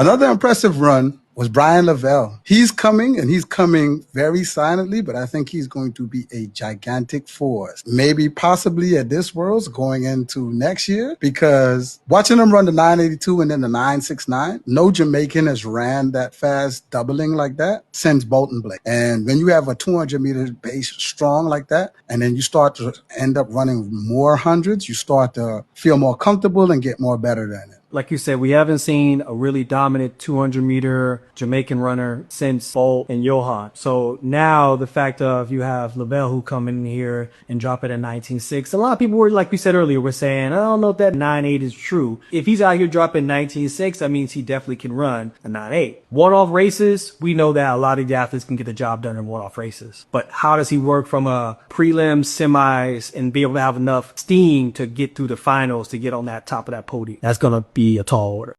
Another impressive run was Bryan Levell. He's coming, and he's coming very silently, but I think he's going to be a gigantic force. Maybe possibly at this Worlds going into next year, because watching him run the 982 and then the 969, no Jamaican has ran that fast doubling like that since Bolton Blake. And when you have a 200-meter base strong like that, and then you start to end up running more hundreds, you start to feel more comfortable and get more better than it. Like you said, we haven't seen a really dominant 200-meter Jamaican runner since Bolt and Johan. So now the fact of you have Levell who come in here and drop it at 19.6. A lot of people were, like we said earlier, were saying, I don't know if that 9.8 is true. If he's out here dropping 19.6, that means he definitely can run a 9.8. One-off races, we know that a lot of the athletes can get the job done in one-off races. But how does he work from a prelim, semis, and be able to have enough steam to get through the finals to get on that top of that podium? That's going to be a tall order.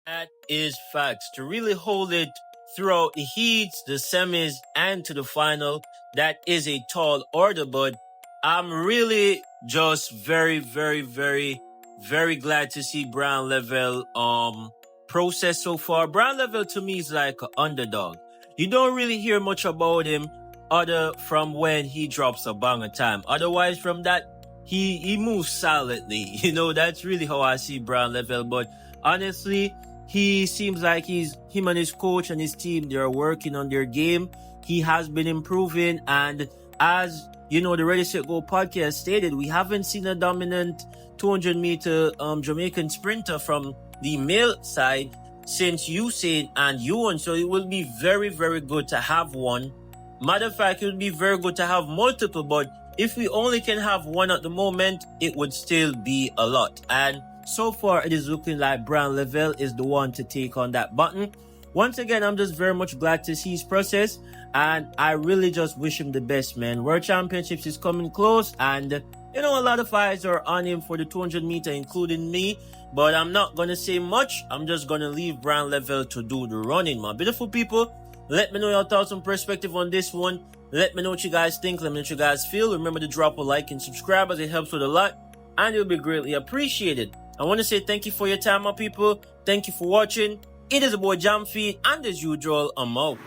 That is facts. To really hold it throughout the heats, the semis, and to the final, that is a tall order. But I'm really just very, very, very, very glad to see Bryan Levell process so far. Bryan Levell to me is like an underdog. You don't really hear much about him other from when he drops a banger time. Otherwise, from that, he moves silently. You know, that's really how I see Bryan Levell. But honestly, he seems like him and his coach and his team, they're working on their game. He has been improving. And as you know, the Ready Set Go podcast stated, we haven't seen a dominant 200-meter Jamaican sprinter from the male side since Usain and Ewan. So it will be very, very good to have one. Matter of fact, it would be very good to have multiple, but if we only can have one at the moment, it would still be a lot. And so far, it is looking like Bryan Levell is the one to take on that button. Once again, I'm just very much glad to see his process, and I really just wish him the best, man. World Championships is coming close, and you know, a lot of eyes are on him for the 200 meter, including me. But I'm not going to say much. I'm just going to leave Bryan Levell to do the running, my beautiful people. Let me know your thoughts and perspective on this one. Let me know what you guys think. Let me know what you guys feel. Remember to drop a like and subscribe, as it helps with a lot, and it'll be greatly appreciated. I want to say thank you for your time, my people. Thank you for watching. It is a boy Jamfi, and as usual, I'm out.